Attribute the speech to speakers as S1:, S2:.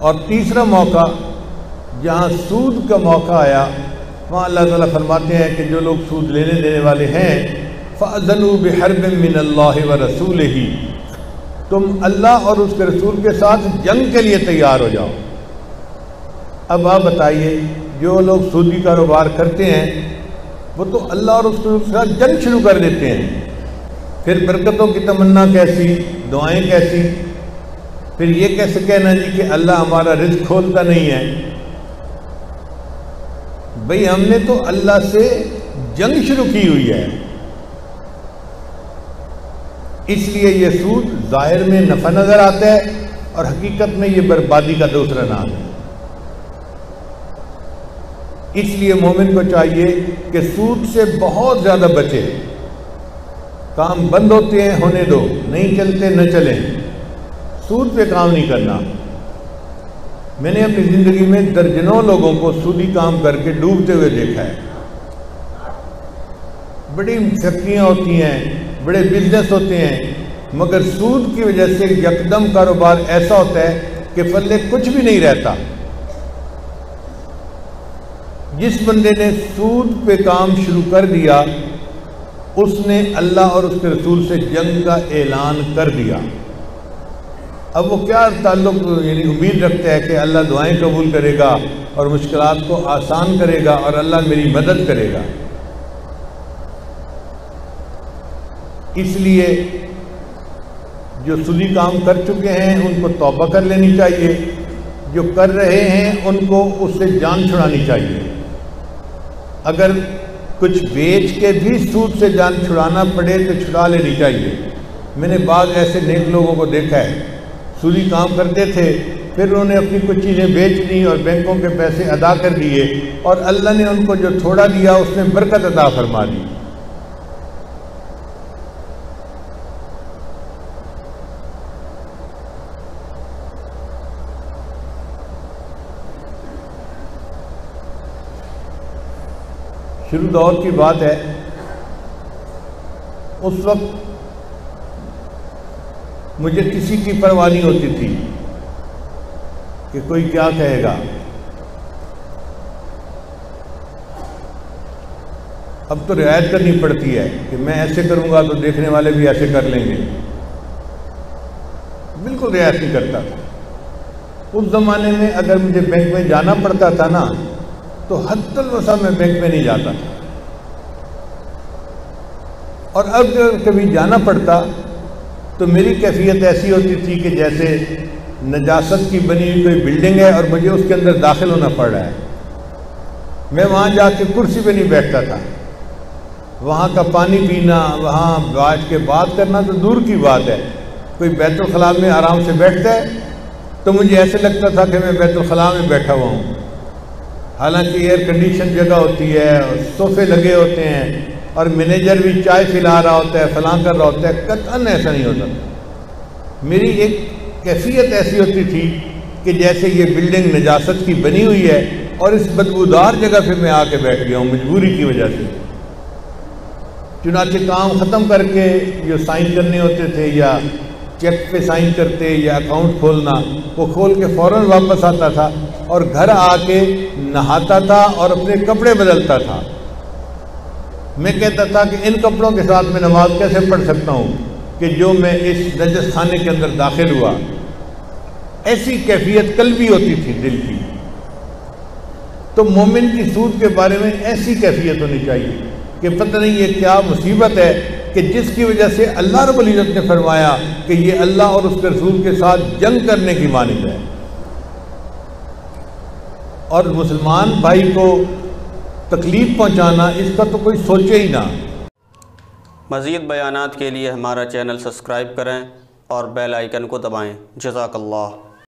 S1: اور تیسرا موقع جہاں سود کا موقع آیا وہاں اللہ تعالیٰ فرماتے ہیں کہ جو لوگ سود لینے دینے والے ہیں فَأَذَنُوا بِحَرْبٍ مِّنَ اللَّهِ وَرَسُولِهِ، تم اللہ اور اس کے رسول کے ساتھ جنگ کے لیے تیار ہو جاؤ۔ اب آپ بتائیے جو لوگ سودی کاروبار کرتے ہیں وہ تو اللہ اور اس کے ساتھ جنگ شروع کر دیتے ہیں، پھر برکتوں کی تمنا کیسی، دعائیں کیسی، پھر یہ کیسے کہنا جی کہ اللہ ہمارا رزق کھولتا نہیں ہے۔ بھئی ہم نے تو اللہ سے جنگ شروع کی ہوئی ہے، اس لیے یہ سود ظاہر میں نفع نظر آتا ہے اور حقیقت میں یہ بربادی کا دوسرا نام ہے۔ اس لیے مومن کو چاہیے کہ سود سے بہت زیادہ بچے، کام بند ہوتے ہیں ہونے دو، نہیں چلتے نہ چلیں، سود پہ کام نہیں کرنا۔ میں نے اپنی زندگی میں درجنوں لوگوں کو سودی کام کر کے ڈوبتے ہوئے دیکھا ہے۔ بڑی فیکٹریاں ہوتی ہیں، بڑے بزنس ہوتے ہیں، مگر سود کی وجہ سے یکدم کاروبار ایسا ہوتا ہے کہ پلے کچھ بھی نہیں رہتا۔ جس بندے نے سود پہ کام شروع کر دیا اس نے اللہ اور اس کے رسول سے جنگ کا اعلان کر دیا۔ اب وہ کیا تعلق یعنی امید رکھتا ہے کہ اللہ دعائیں قبول کرے گا اور مشکلات کو آسان کرے گا اور اللہ میری مدد کرے گا۔ اس لیے جو سودی کام کر چکے ہیں ان کو توبہ کر لینی چاہیے، جو کر رہے ہیں ان کو اس سے جان چھڑانی چاہیے۔ اگر کچھ بیچ کے بھی سود سے جان چھڑانا پڑے تو چھڑا لینی چاہیے۔ میں نے بعض ایسے نیک لوگوں کو دیکھا ہے، سودی کام کرتے تھے، پھر انہوں نے اپنی کچھ چیزیں بیچ دیں اور بینکوں کے پیسے ادا کر دیے، اور اللہ نے ان کو جو تھوڑا دیا اس میں برکت عطا فرما دی۔ شروع دور کی بات ہے، اس وقت مجھے کسی کی پرواہ نہیں ہوتی تھی کہ کوئی کیا کہے گا۔ اب تو رعایت کرنی پڑتی ہے کہ میں ایسے کروں گا تو دیکھنے والے بھی ایسے کر لیں گے، بالکل رعایت نہیں کرتا تھا۔ اس زمانے میں اگر مجھے بینک میں جانا پڑتا تھا نا تو حد الوسع میں بینک میں نہیں جاتا تھا، اور اب جب کبھی جانا پڑتا تو میری کیفیت ایسی ہوتی تھی کہ جیسے نجاست کی بنی ہوئی کوئی بلڈنگ ہے اور مجھے اس کے اندر داخل ہونا پڑ رہا ہے۔ میں وہاں جا کے کرسی پہ نہیں بیٹھتا تھا، وہاں کا پانی پینا، وہاں بیٹھ کے بات کرنا تو دور کی بات ہے۔ کوئی بیت الخلاء میں آرام سے بیٹھتا ہے تو مجھے ایسے لگتا تھا کہ میں بیت الخلاء میں بیٹھا ہوا ہوں، حالانکہ ایئر کنڈیشن جگہ ہوتی ہے اور صوفے لگے ہوتے ہیں اور مینیجر بھی چائے پلا رہا ہوتا ہے، فلاں کر رہا ہوتا ہے۔ قطعاً ایسا نہیں ہوتا تھا۔ میری ایک کیفیت ایسی ہوتی تھی کہ جیسے یہ بلڈنگ نجاست کی بنی ہوئی ہے اور اس بدبودار جگہ پہ میں آ کے بیٹھ گیا ہوں مجبوری کی وجہ سے۔ چنانچہ کام ختم کر کے جو سائن کرنے ہوتے تھے یا چیک پہ سائن کرتے یا اکاؤنٹ کھولنا، وہ کھول کے فوراً واپس آتا تھا اور گھر آ کے نہاتا تھا اور اپنے کپڑے بدلتا تھا۔ میں کہتا تھا کہ ان کپڑوں کے ساتھ میں نماز کیسے پڑھ سکتا ہوں کہ جو میں اس نجس خانے کے اندر داخل ہوا۔ ایسی کیفیت قلبی ہوتی تھی دل کی۔ تو مومن کی سود کے بارے میں ایسی کیفیت ہونی چاہیے کہ پتہ نہیں یہ کیا مصیبت ہے کہ جس کی وجہ سے اللہ رب العزت نے فرمایا کہ یہ اللہ اور اس کے رسول کے ساتھ جنگ کرنے کی مانند ہے، اور مسلمان بھائی کو تکلیف پہنچانا اس کا تو کوئی سوچے ہی نہ۔
S2: مزید بیانات کے لیے ہمارا چینل سبسکرائب کریں اور بیل آئیکن کو دبائیں۔ جزاک اللہ۔